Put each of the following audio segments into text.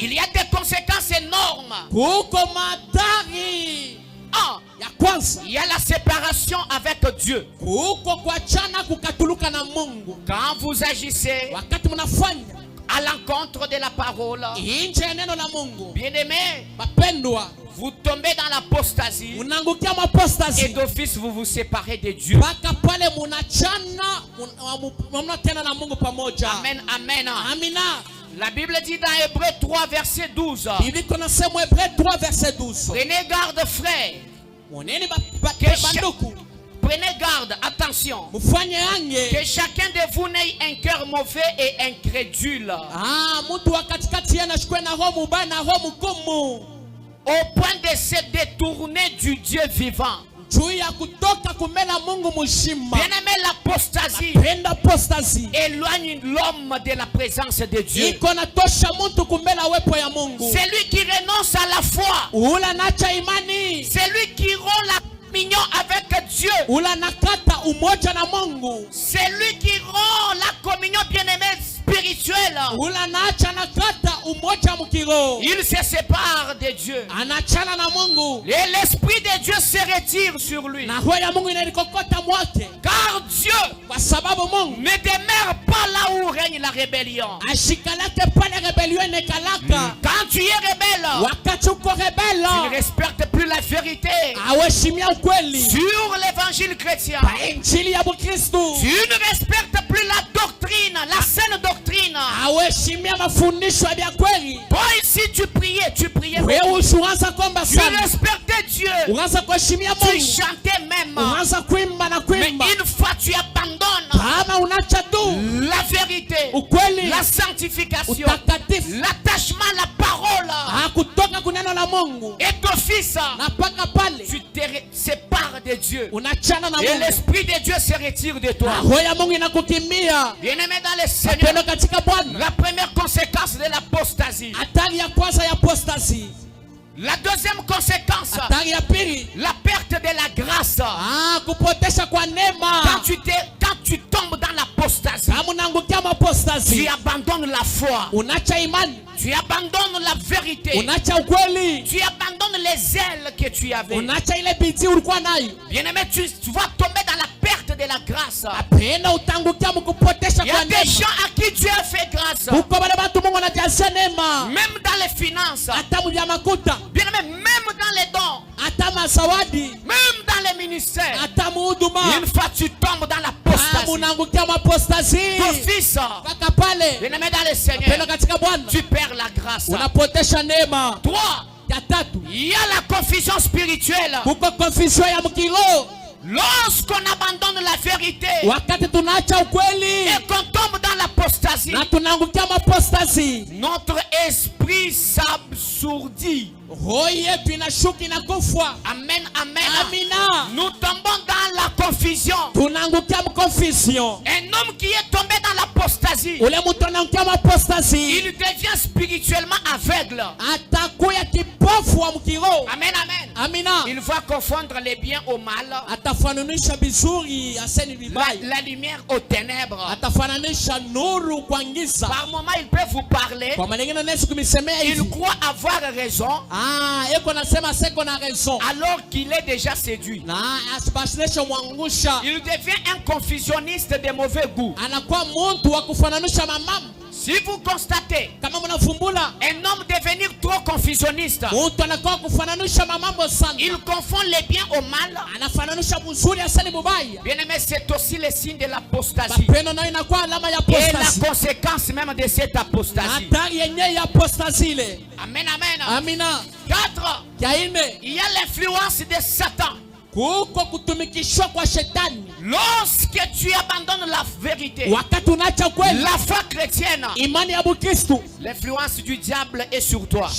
il y a des conséquences énormes. Il y a la séparation avec Dieu. Quand vous agissez à l'encontre de la parole, bien-aimé, vous tombez dans l'apostasie et d'office vous vous séparez de Dieu. Amen, amen. La Bible dit dans Hébreux 3 verset 12. Prenez garde, frère. Prenez garde, attention, que chacun de vous n'ait un cœur mauvais et incrédule, au point de se détourner du Dieu vivant. Bien-aimé, l'apostasie éloigne l'homme de la présence de Dieu. C'est lui qui renonce à la foi. C'est lui qui rompt la communion avec Dieu. C'est lui qui rompt la communion, bien-aimé, spirituelle. Il se sépare de Dieu. Et l'esprit de Dieu se retire sur lui. Car Dieu ne demeure pas là où règne la rébellion. Quand tu es rebelle, tu ne respectes plus la vérité sur l'évangile chrétien. Tu ne respectes plus la doctrine, la saine doctrine. Toi ici tu priais. Tu respectais Dieu. Tu chantais même. Mais une fois tu abandonnes la vérité, la sanctification, l'attachement à la parole, et d'office tu te sépares de Dieu. Et l'esprit de Dieu se retire de toi. Bien-aimé dans le Seigneur, la première conséquence de l'apostasie. La deuxième conséquence, la perte de la grâce. Quand tu tombes dans l'apostasie, tu abandonnes la foi. Tu abandonnes la vérité. Tu abandonnes les ailes que tu avais. Bien-aimé, tu vas tomber dans la perte de la grâce. Il y a des gens à qui Dieu a fait grâce. Même dans les finances. Bien-aimé, même dans les dons. Même dans les ministères. Une fois tu tombes dans l'apostasie, d'office, bien-aimé dans le Seigneur, tu perds la grâce. 3. Il y a la confusion spirituelle. Lorsqu'on abandonne la vérité et qu'on tombe dans l'apostasie, notre esprit s'absourdit. Amen, amen. Nous tombons dans la confusion. Un homme qui est tombé dans l'apostasie, il devient spirituellement aveugle. Amen, amen. Il va confondre les biens au mal, la lumière aux ténèbres. Par moment il peut vous parler, il croit avoir raison, alors qu'il est déjà séduit. Il devient un confusionniste de mauvais goût. Si vous constatez un homme devenir trop confusionniste, il confond les biens au mal. Bien aimé, c'est aussi le signe de l'apostasie et la conséquence même de cette apostasie. Amen, amen. 4. Il y a l'influence de Satan. Lorsque tu abandonnes la vérité, la foi chrétienne, l'influence du diable est sur toi.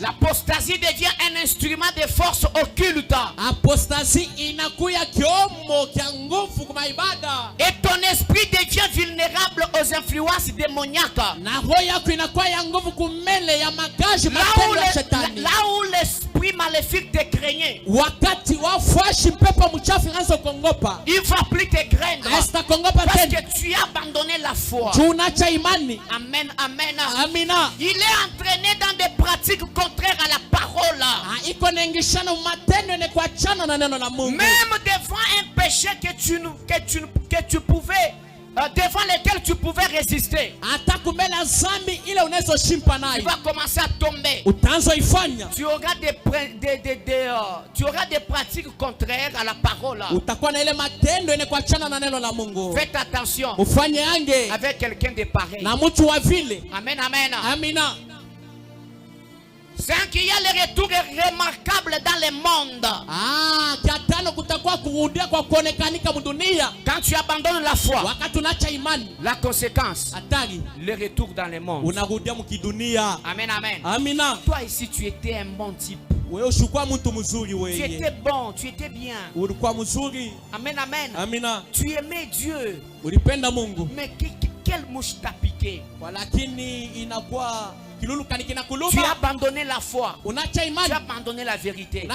L'apostasie devient un instrument de force occulte. Et ton esprit devient vulnérable aux influences démoniaques. Là où l'esprit l'esprit maléfique te craignait, wakati wafuashi pepo mchafu anza kuongopa, il va plus te craindre parce que tu as abandonné la foi. Tunaacha imani. Amen, amen. Amina. Il est entraîné dans des pratiques contraires à la parole. Iko naingishana matendo ne kuachana na neno la Mungu. Même devant un péché que tu pouvais devant lesquels tu pouvais résister, tu vas commencer à tomber. Tu auras des pratiques contraires à la parole. Faites attention avec quelqu'un de pareil. Amen, amen. C'est qu'il y a les retours remarquables dans le monde. Quand tu abandonnes la foi, la conséquence, le retour dans le monde. Amen, amen. Toi ici, tu étais un bon type. Tu étais bon, tu étais bien. Amen, amen. Tu aimais Dieu. Mais quelle mouche t'a piqué? Tu as abandonné la foi. Tu as abandonné la vérité.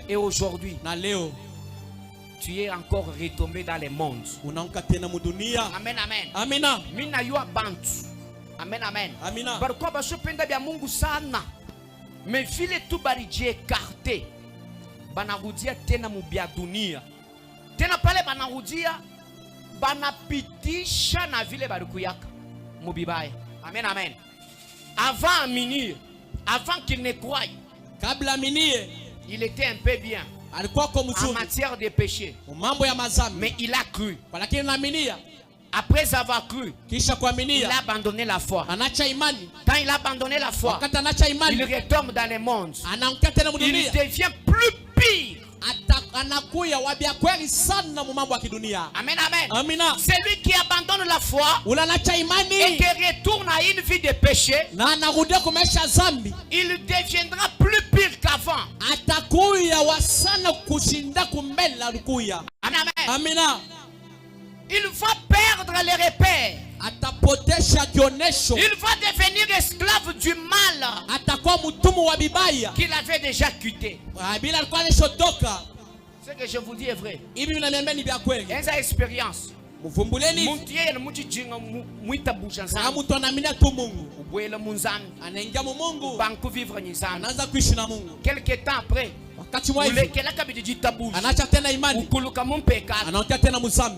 Et aujourd'hui, tu es encore retombé dans le monde. Amen, amen. Amen, amen. Pourquoi parce que penda bya Mungu sana. Mais vile tu bariji écarté. Banarudia tena mubia dunia. Tena pale banarudia banapitisha na vile barikuyaka mubibaya. Amen, amen. Avant Aminir, avant qu'il ne croie, il était un peu bien en matière de péché. Mais il a cru. Après avoir cru, il a abandonné la foi. Quand il a abandonné la foi, il retombe dans le monde. Il devient plus pire. Amen, amen. Celui qui abandonne la foi et qui retourne à une vie de péché, il deviendra plus pire qu'avant. Amen. Il va perdre les repères. Il va devenir esclave du mal qu'il avait déjà quitté. Ce que je vous dis est vrai. Il y a une expérience. Quelque temps après,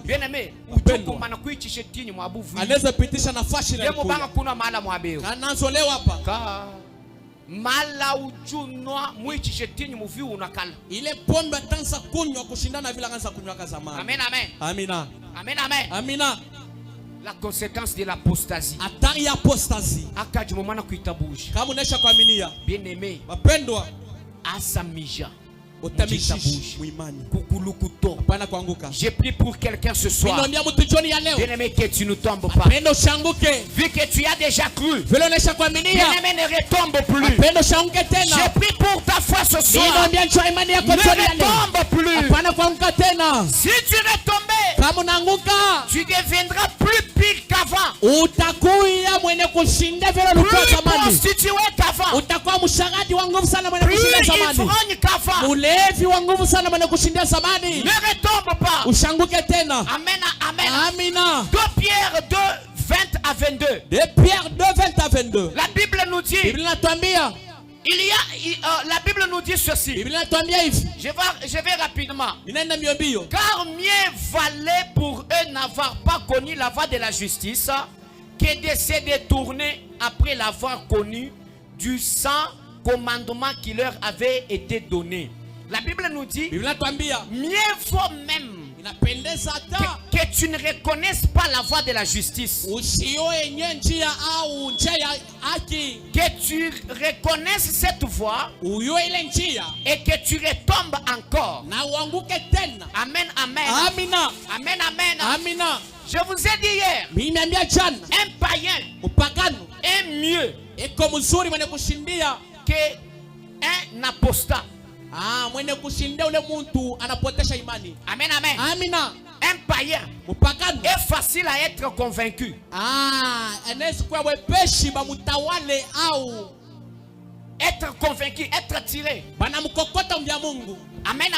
bien aimé, mala ujunwa mwichitini muvi unakala ile pombe tanza kunywa kushindana vile kanza kunywa kazamani. Amen, amen. Amina. Amen, amen. Amina. La conséquence de l'apostasie. Atari apostasie. Akaji momana kuitabusha. Kama unesha kuaminia. Bien aimé. Wapendwa. Asamija. J'ai pris pour quelqu'un ce soir. Bien aimé, que tu ne tombes pas. Vu que tu as déjà cru, bien aimé, ne retombe plus. J'ai pris pour ta foi ce soir. Ne retombe plus. Si tu retombes, tu deviendras plus pire qu'avant. Plus prostitué qu'avant. Plus ivrogne qu'avant. Ne retombe pas. Amen, amen. Amina. 2 Pierre 2, 20 à 22. 2 Pierre 2, 20 à 22. La Bible nous dit. La Bible nous dit ceci. Je vais rapidement. Car mieux valait pour eux n'avoir pas connu la voie de la justice que de se détourner après l'avoir connu du sang commandement qui leur avait été donné. La Bible nous dit, mieux vaut même que tu ne reconnaisses pas la voie de la justice, que tu reconnaisses cette voie et que tu retombes encore. Amen, amen. Amen, amen. Je vous ai dit hier, un païen est mieux qu'un apostat. Amen, amen. Amina. Un païen est facile à être convaincu. Être être convaincu, être tiré. Amen,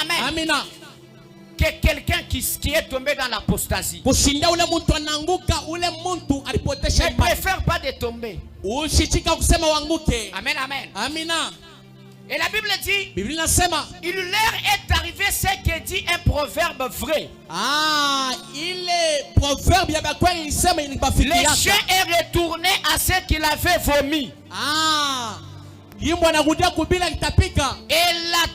amen. Amina. Que quelqu'un qui est tombé dans l'apostasie ne préfère pas de tomber. Amen, amen. Amina. Et la Bible dit, il leur est arrivé ce que dit un proverbe vrai. Le chien est retourné à ce qu'il avait vomi. Et la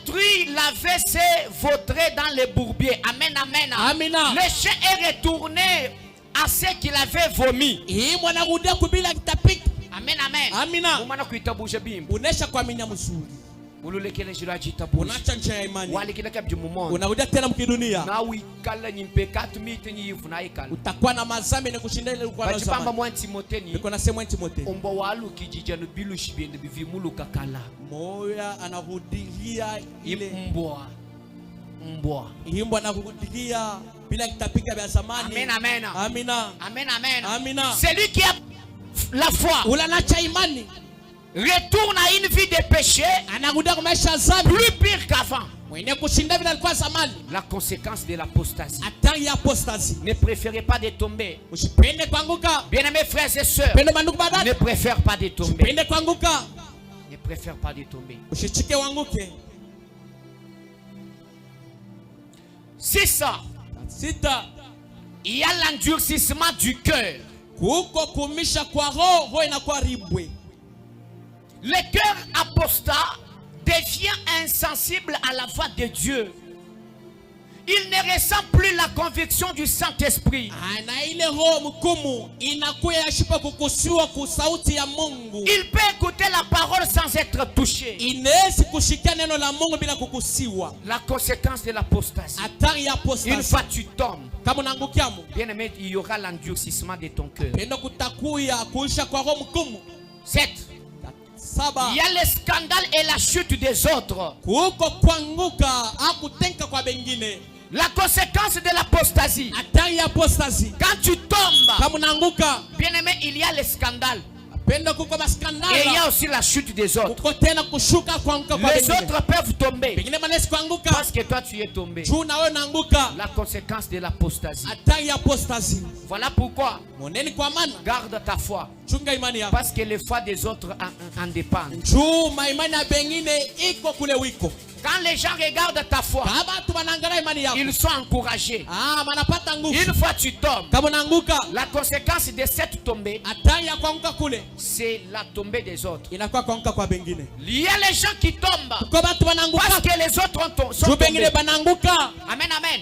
truie l'avait se vautré dans les bourbiers. Amen, amen. Amina. Le chien est retourné à ce qu'il avait vomi. Amen, amen. Amina. Unakuja tena mkidunia. Utakuwa na mazambi na kushinda ile ulikuwa nazo. Niko nasema Timotheo. Moya anarudia ile mbwa anarudia bila kitapika vya zamani. Amen, amen. Amina. Amen, amen. Amina. Celui qui a la foi, ulanacha imani, retourne à une vie de péché plus pire qu'avant. La conséquence de l'apostasie. Ne préférez pas de tomber. Bien-aimés frères et sœurs, ne préfère pas de tomber. Ne préfère pas de tomber. 6. Il y a l'endurcissement du cœur. Le cœur apostat devient insensible à la voix de Dieu. Il ne ressent plus la conviction du Saint-Esprit. Il peut écouter la parole sans être touché. La conséquence de l'apostasie. Une fois tu tombes, bien aimé, il y aura l'endurcissement de ton cœur. 7. Il y a le scandale et la chute des autres. La conséquence de l'apostasie. Quand tu tombes, bien aimé, il y a le scandale. Et il y a aussi la chute des autres. Les autres peuvent tomber parce que toi tu es tombé. La conséquence de l'apostasie. Voilà pourquoi garde ta foi, parce que les foi des autres en dépendent. Quand les gens regardent ta foi, ils sont encouragés. Une fois tu tombes, la conséquence de cette tombée, c'est la tombée des autres. Il y a les gens qui tombent parce que les autres sont tombés. Amen, amen.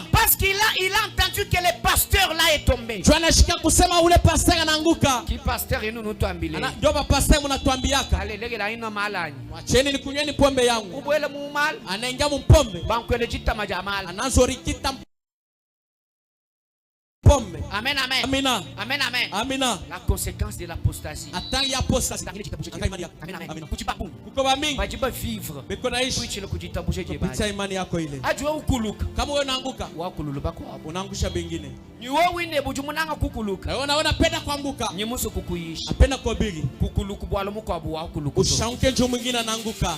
Parce qu'il a entendu que le pasteur là est tombé. Qui pasteur et nous tombons. Allez, les gars, ils ont mal. Anaingia mpombe bankwelejita majamal anazorikita pombe. Amen, amen. Amina. Amen, amen. Amina. La conséquence de l'apostasie. Atangi apostasie. Amen, amen. Kuko bamingi bajiba vivre kuishi le kujita bujeje ba imani yako ile ajua ukuluka kama wewe unaanguka wakululuba kwa hapo unaangusha bengine ni wewe wine bujumunanga kukuluka wewe unaona penda kuanguka ni musu kukuishi apenda kuhubiri kukuluka bwalo mko abu wakuluka ushanke njo mwingine anaanguka.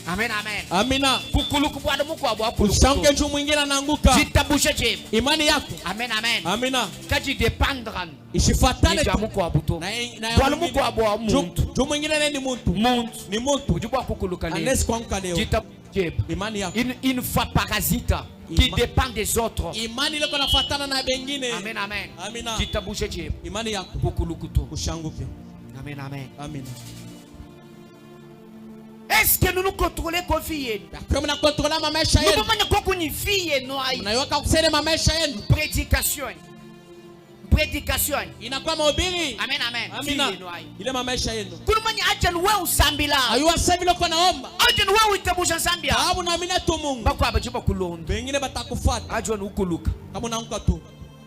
Amen, amen. Amina. Kukuluku bwana Mungu abu ushanke njo mwingine anaanguka jitabushe je imani yako. Amen, amen. Amina. Kaji dependran ishifatane na Mungu abu na bwana Mungu abu muntu njo mwingine ni muntu ni muntu ujibwa kukuluka leo anes kuanguka leo jitabushe imani yako une foi parasite qui dépend des autres. Imani ile kuna fatana na bengine. Amen, amen. Amina. Jitabushe je imani yako kukuluku tu ushanguke. Amen, amen. Amina. Est-ce que nous contrôlons quoi vie? Nous contrôlons ma mèche. Nous pouvons nous vie noyée. Prédication. Prédication. Inakuwa mahubiri. Amen, amen. Amina. Ile maisha yenu. Kuna mwenye acha wewe usambila. Ayua sambila kwa naomba. Acha wewe utabusha sambia. Sababu naamini tu Mungu. Bako abajiba kulonda. Wengine batakufuata. Ajua ni ukuluka. Kama unaanguka tu.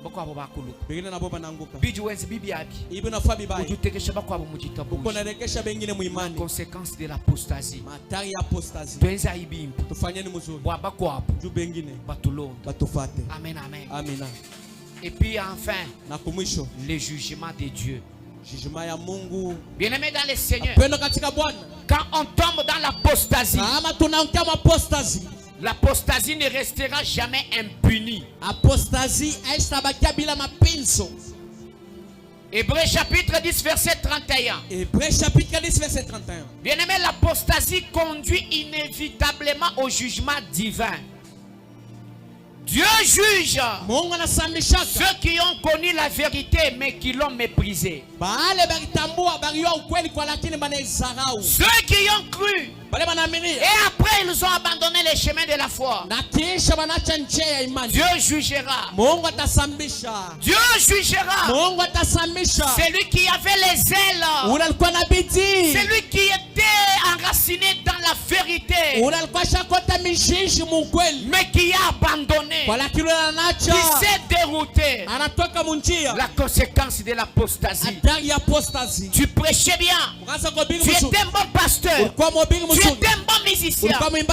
Bako abo bakuluka. Wengine nabo banaanguka. Biji wenzi bibi yake. Ibi nafa bibai. Ujutekesha bako abo mujitabusha. Uko narekesha wengine muimani. Conséquence de l'apostasie. Matari ya apostasie. Tuenza ibimba. Tufanyeni mzuri. Bako abo. Ju wengine batulonda. Batufate. Amen, amen. Amina. Et puis enfin, le jugement de Dieu. Bien-aimé dans le Seigneur, Quand on tombe dans l'apostasie, l'apostasie ne restera jamais impunie. Hébreux chapitre 10 verset 31. Bien-aimé, l'apostasie conduit inévitablement au jugement divin. Dieu juge ceux qui ont connu la vérité mais qui l'ont méprisée. Ceux qui ont cru et après ils ont abandonné les chemins de la foi. Dieu jugera. Dieu jugera celui qui avait les ailes, celui qui était enraciné dans la vérité mais qui a abandonné, qui s'est dérouté. La conséquence de l'apostasie. Tu prêchais bien, tu étais un bon pasteur, tu étais un bon musicien, mais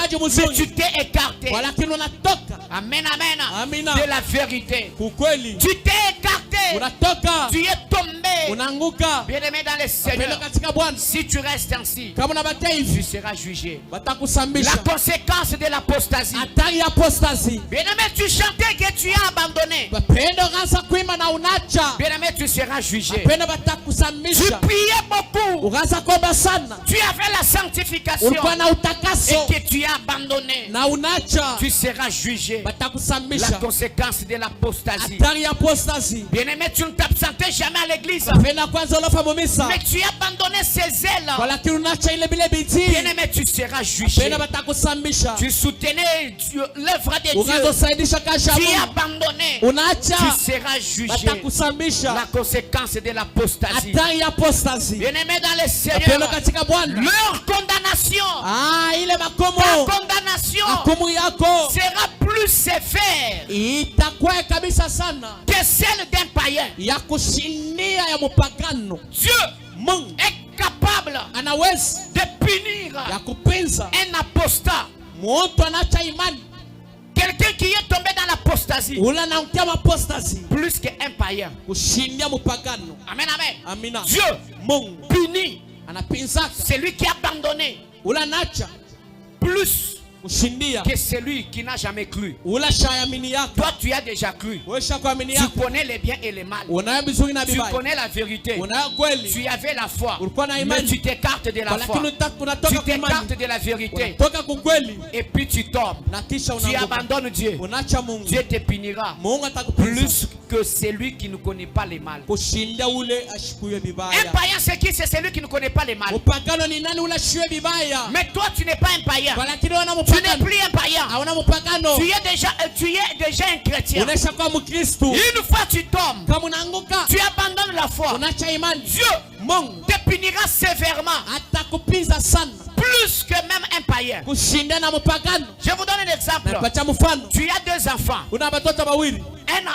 tu t'es écarté. Amen, amen. De la vérité. Tu t'es écarté, tu es tombé. Bien-aimé dans le Seigneur, si tu restes ainsi, tu seras jugé. La conséquence de l'apostasie. Bien-aimé, tu chantais que tu as abandonné. Bien-aimé, tu seras jugé. Tu priais beaucoup, tu avais la sanctification et que tu as abandonné, tu seras jugé. La conséquence de l'apostasie. Bien-aimé, tu ne t'absentais jamais à l'église, mais tu as abandonné ses ailes. Bien-aimé, tu seras jugé. Tu soutenais l'œuvre de Dieu, tu as abandonné, tu seras jugé. La conséquence de l'apostasie. Bien-aimé dans le Seigneur, leur condamnation, ta condamnation sera plus sévère que celle d'un païen. Dieu est capable de punir un apostat, quelqu'un qui est tombé dans l'apostasie, plus qu'un païen. Amen, amen. Dieu punit celui qui a abandonné plus que celui qui n'a jamais cru. Toi, tu as déjà cru. Tu connais les biens et les mal. Tu connais la vérité. Tu avais la foi. Mais tu t'écartes de la foi. Tu t'écartes de la vérité. Et puis tu tombes. Tu abandonnes Dieu. Dieu te punira plus que celui qui ne connaît pas les mal. Un païen, c'est qui? C'est celui qui ne connaît pas les mal. Mais toi, tu n'es pas un païen. Tu n'es plus un païen. Tu es déjà un chrétien. Une fois tu tombes, tu abandonnes la foi, Dieu te punira sévèrement, plus que même un païen. Je vous donne un exemple. Tu as deux enfants. Un